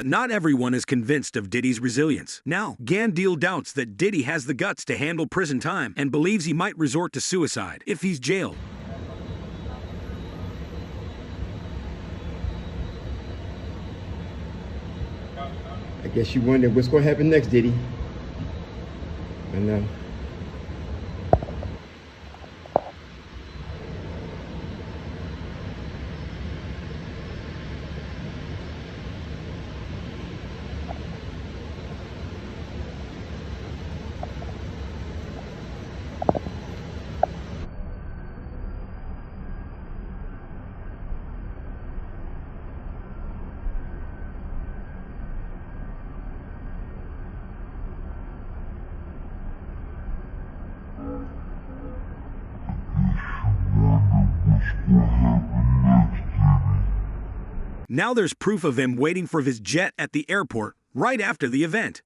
But not everyone is convinced of Diddy's resilience. Now, Gandil doubts that Diddy has the guts to handle prison time and believes he might resort to suicide if he's jailed. I guess you wonder what's going to happen next, Diddy. I know. Now there's proof of him waiting for his jet at the airport right after the event.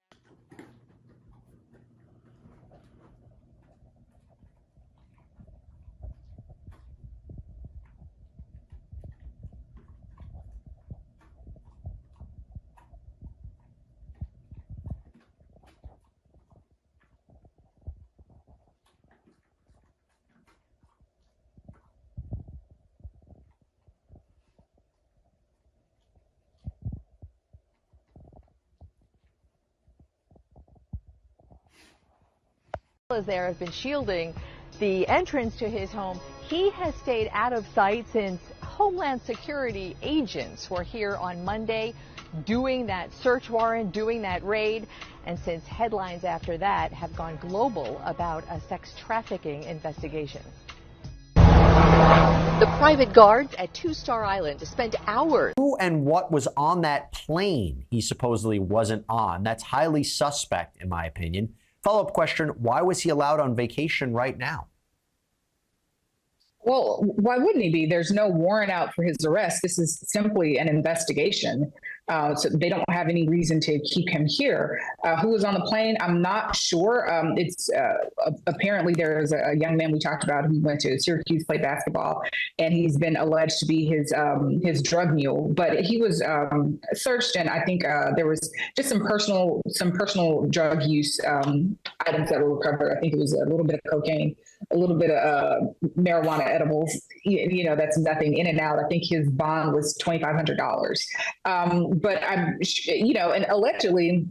There have been shielding the entrance to his home. He has stayed out of sight since Homeland Security agents were here on Monday doing that search warrant, doing that raid, and since headlines after that have gone global about a sex trafficking investigation. The private guards at Two-Star Island spent hours. Who and what was on that plane he supposedly wasn't on? That's highly suspect, in my opinion. Follow-up question, why was he allowed on vacation right now? Well, why wouldn't he be? There's no warrant out for his arrest. This is simply an investigation. So they don't have any reason to keep him here. Who was on the plane? I'm not sure. It's apparently there is a young man we talked about who went to Syracuse, played basketball, and he's been alleged to be his drug mule. But he was searched, and I think there was just some personal drug use items that were recovered. I think it was a little bit of cocaine, a little bit of marijuana edibles. You know, that's nothing in and out. I think his bond was $2,500. But I'm, you know, and allegedly,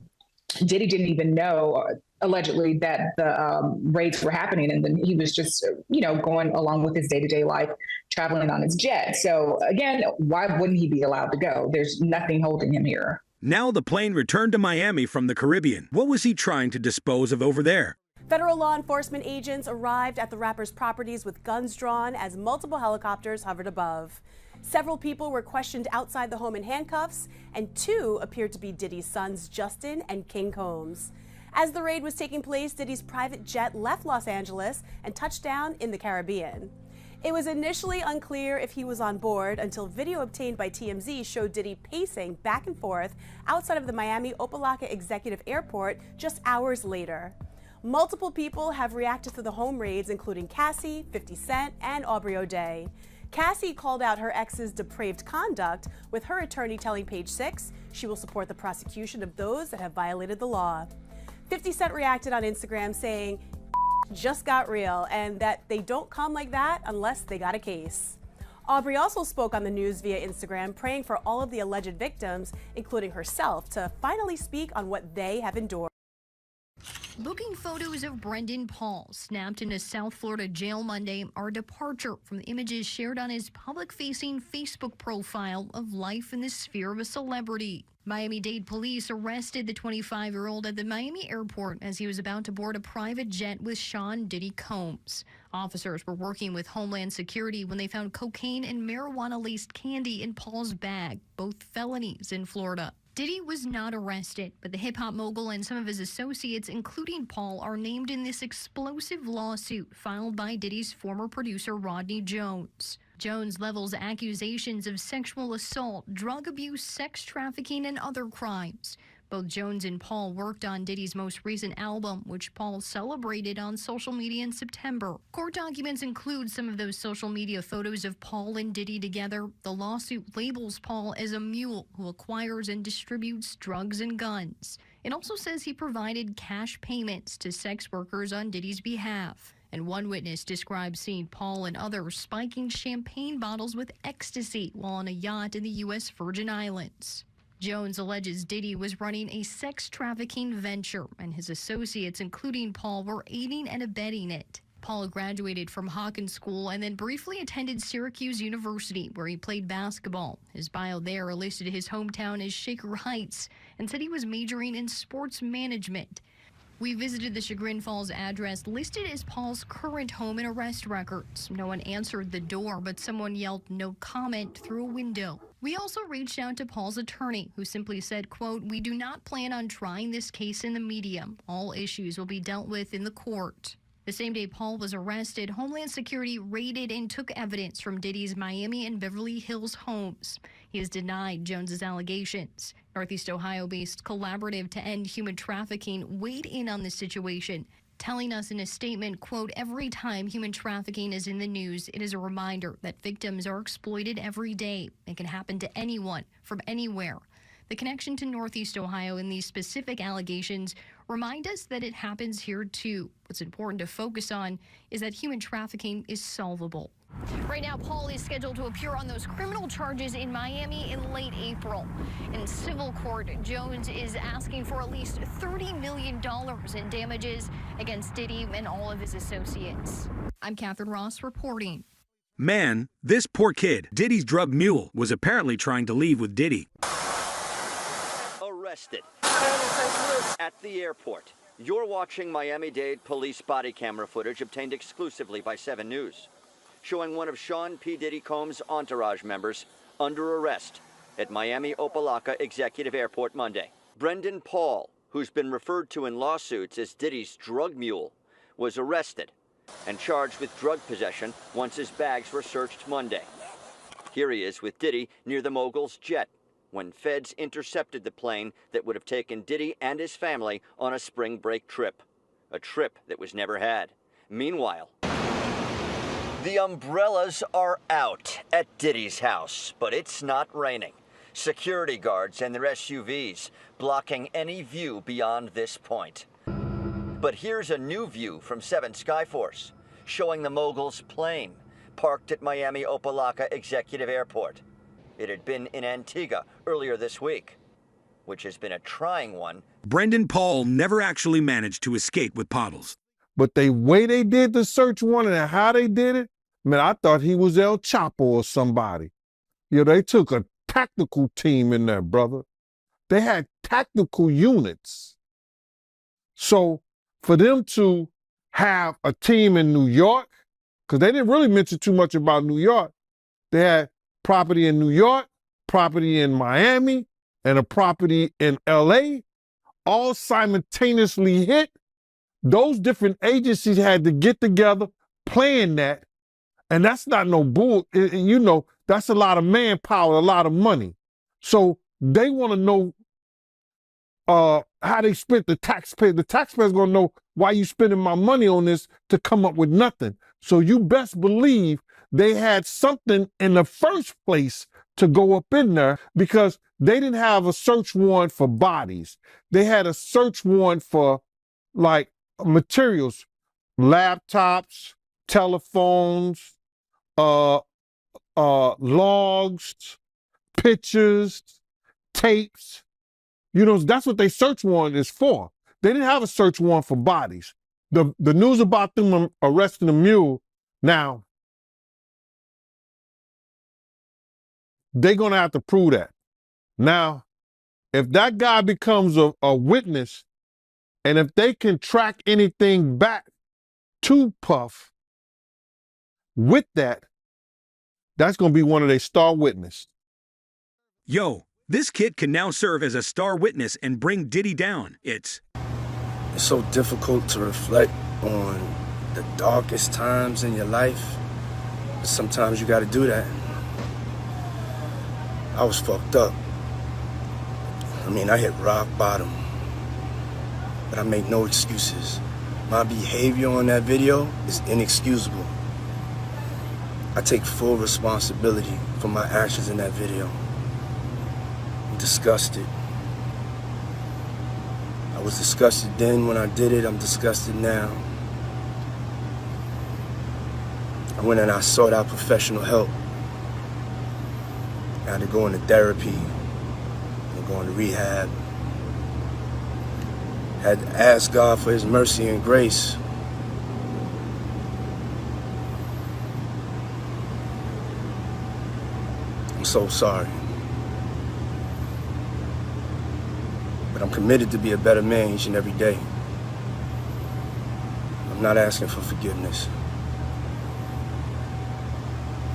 Diddy didn't even know, allegedly, that the raids were happening. And then he was just, you know, going along with his day-to-day life, traveling on his jet. So again, why wouldn't he be allowed to go? There's nothing holding him here. Now the plane returned to Miami from the Caribbean. What was he trying to dispose of over there? Federal law enforcement agents arrived at the rapper's properties with guns drawn as multiple helicopters hovered above. Several people were questioned outside the home in handcuffs, and two appeared to be Diddy's sons, Justin and King Combs. As the raid was taking place, Diddy's private jet left Los Angeles and touched down in the Caribbean. It was initially unclear if he was on board until video obtained by TMZ showed Diddy pacing back and forth outside of the Miami Opa-locka Executive Airport just hours later. Multiple people have reacted to the home raids, including Cassie, 50 Cent, and Aubrey O'Day. Cassie called out her ex's depraved conduct, with her attorney telling Page Six she will support the prosecution of those that have violated the law. 50 Cent reacted on Instagram saying, just got real, and that they don't come like that unless they got a case. Aubrey also spoke on the news via Instagram, praying for all of the alleged victims, including herself, to finally speak on what they have endured. Booking photos of Brendan Paul snapped in a South Florida jail Monday are a departure from the images shared on his public-facing Facebook profile of life in the sphere of a celebrity. Miami-Dade police arrested the 25-year-old at the Miami airport as he was about to board a private jet with Sean Diddy Combs. Officers were working with Homeland Security when they found cocaine and marijuana-laced candy in Paul's bag, both felonies in Florida. Diddy was not arrested, but the hip-hop mogul and some of his associates, including Paul, are named in this explosive lawsuit filed by Diddy's former producer Rodney Jones. Jones levels accusations of sexual assault, drug abuse, sex trafficking, and other crimes. Both Jones and Paul worked on Diddy's most recent album, which Paul celebrated on social media in September. Court documents include some of those social media photos of Paul and Diddy together. The lawsuit labels Paul as a mule who acquires and distributes drugs and guns. It also says he provided cash payments to sex workers on Diddy's behalf. And one witness described seeing Paul and others spiking champagne bottles with ecstasy while on a yacht in the U.S. Virgin Islands. Jones alleges Diddy was running a sex trafficking venture, and his associates, including Paul, were aiding and abetting it. Paul graduated from Hawkins School and then briefly attended Syracuse University, where he played basketball. His bio there listed his hometown as Shaker Heights and said he was majoring in sports management. We visited the Chagrin Falls address listed as Paul's current home and arrest records. No one answered the door, but someone yelled no comment through a window. We also reached out to Paul's attorney, who simply said, quote, "We do not plan on trying this case in the media. All issues will be dealt with in the court." The same day Paul was arrested, Homeland Security raided and took evidence from Diddy's Miami and Beverly Hills homes. He has denied Jones's allegations. Northeast Ohio-based Collaborative to End Human Trafficking weighed in on this situation, telling us in a statement, quote, "Every time human trafficking is in the news, it is a reminder that victims are exploited every day. It can happen to anyone from anywhere. The connection to Northeast Ohio in these specific allegations remind us that it happens here too. What's important to focus on is that human trafficking is solvable." Right now, Paul is scheduled to appear on those criminal charges in Miami in late April. In civil court, Jones is asking for at least $30 million in damages against Diddy and all of his associates. I'm Catherine Ross reporting. Man, this poor kid, Diddy's drug mule, was apparently trying to leave with Diddy. Arrested at the airport. You're watching Miami-Dade police body camera footage obtained exclusively by 7 News, showing one of Sean P. Diddy Combs' entourage members under arrest at Miami Opelika Executive Airport Monday. Brendan Paul, who's been referred to in lawsuits as Diddy's drug mule, was arrested and charged with drug possession once his bags were searched Monday. Here he is with Diddy near the mogul's jet when feds intercepted the plane that would have taken Diddy and his family on a spring break trip, a trip that was never had. Meanwhile, the umbrellas are out at Diddy's house, but it's not raining. Security guards and their SUVs blocking any view beyond this point. But here's a new view from 7 Skyforce, showing the mogul's plane parked at Miami Opelika Executive Airport. It had been in Antigua earlier this week, which has been a trying one. Brendan Paul never actually managed to escape with Pottles. But the way they did the search warrant and how they did it, man, I thought he was El Chapo or somebody. You know, they took a tactical team in there, brother. They had tactical units. So for them to have a team in New York, because they didn't really mention too much about New York, they had property in New York, property in Miami, and a property in LA, all simultaneously hit. Those different agencies had to get together, plan that, and that's not no bull. You know, that's a lot of manpower, a lot of money. So they want to know how they spent the taxpayer. The taxpayer's gonna know why you spending my money on this to come up with nothing. So you best believe they had something in the first place to go up in there, because they didn't have a search warrant for bodies. They had a search warrant for like materials, laptops, telephones, logs, pictures, tapes. You know, that's what they search warrant is for. They didn't have a search warrant for bodies. The news about them arresting the mule, now, they're going to have to prove that. Now, if that guy becomes a witness, and if they can track anything back to Puff with that, that's going to be one of their star witnesses. Yo, this kid can now serve as a star witness and bring Diddy down. It's so difficult to reflect on the darkest times in your life, but sometimes you got to do that. I was fucked up. I mean, I hit rock bottom, but I make no excuses. My behavior on that video is inexcusable. I take full responsibility for my actions in that video. I'm disgusted. I was disgusted then when I did it, I'm disgusted now. I went and I sought out professional help. I had to go into therapy, and go into rehab. Had to ask God for His mercy and grace. I'm so sorry. But I'm committed to be a better man each and every day. I'm not asking for forgiveness.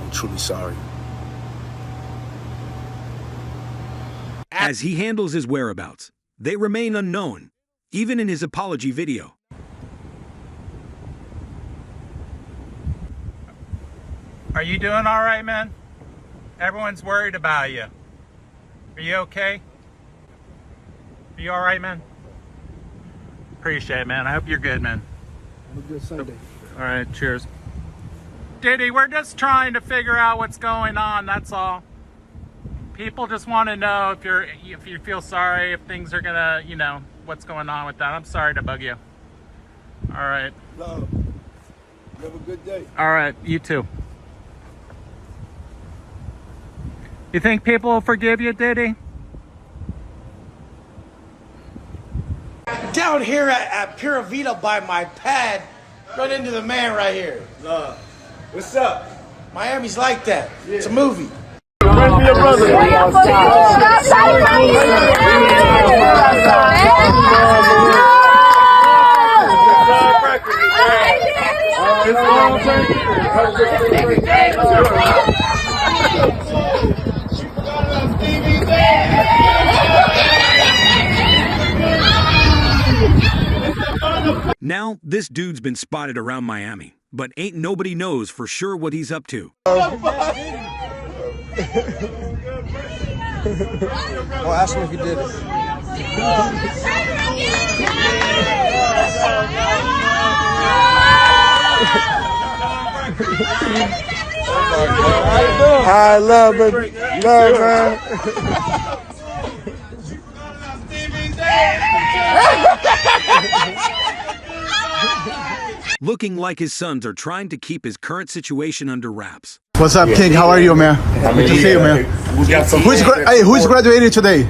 I'm truly sorry. As he handles his whereabouts, they remain unknown, even in his apology video. Are you doing all right, man? Everyone's worried about you. Are you okay? Are you all right, man? Appreciate it, man. I hope you're good, man. Have a good Sunday. All right, cheers. Diddy, we're just trying to figure out what's going on, that's all. People just want to know if you feel sorry, if things are gonna, you know, what's going on with that. I'm sorry to bug you. All right. Love. You have a good day. All right, you too. You think people will forgive you, Diddy? Down here at Pura Vida by my pad, run into the man right here. Love. What's up? Miami's like that. Yeah. It's a movie. Bring me your brother. Now, this dude's been spotted around Miami, but ain't nobody knows for sure what he's up to. Well, ask him if he did it. I love it. Love, man. Looking like his sons are trying to keep his current situation under wraps. What's up, King? How are you, man? Good to see you, man. We got some. Who's graduating today?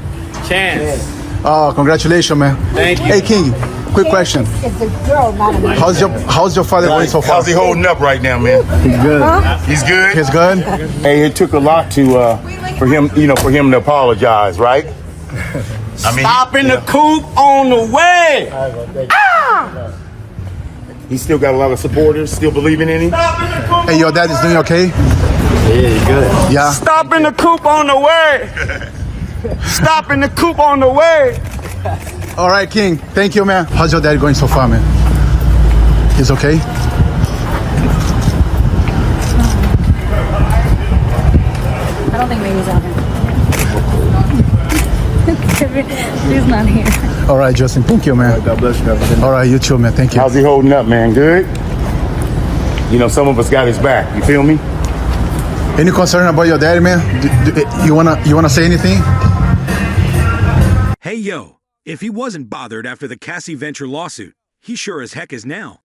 Chance. Oh, congratulations, man. Thank you. Hey, King, quick question. It's a girl, not a man. How's your father going so far? How's he holding up right now, man? He's good. Huh? He's good. He's good. Hey, it took a lot to for him to apologize, right? I mean, Stopping the coupe on the way. Ah! He still got a lot of supporters, still believing in him. Hey, your dad is doing okay? Yeah, he's good. Yeah. Stopping the coupe on the way. Stopping the coupe on the way. All right, King. Thank you, man. How's your dad going so far, man? He's okay? I don't think Mamie's on here. She's not here. All right, Justin. Thank you, man. God bless you. All right, you too, man. Thank you. How's he holding up, man? Good? You know, some of us got his back. You feel me? Any concern about your dad, man? You wanna say anything? Hey, yo, if he wasn't bothered after the Cassie Venture lawsuit, he sure as heck is now.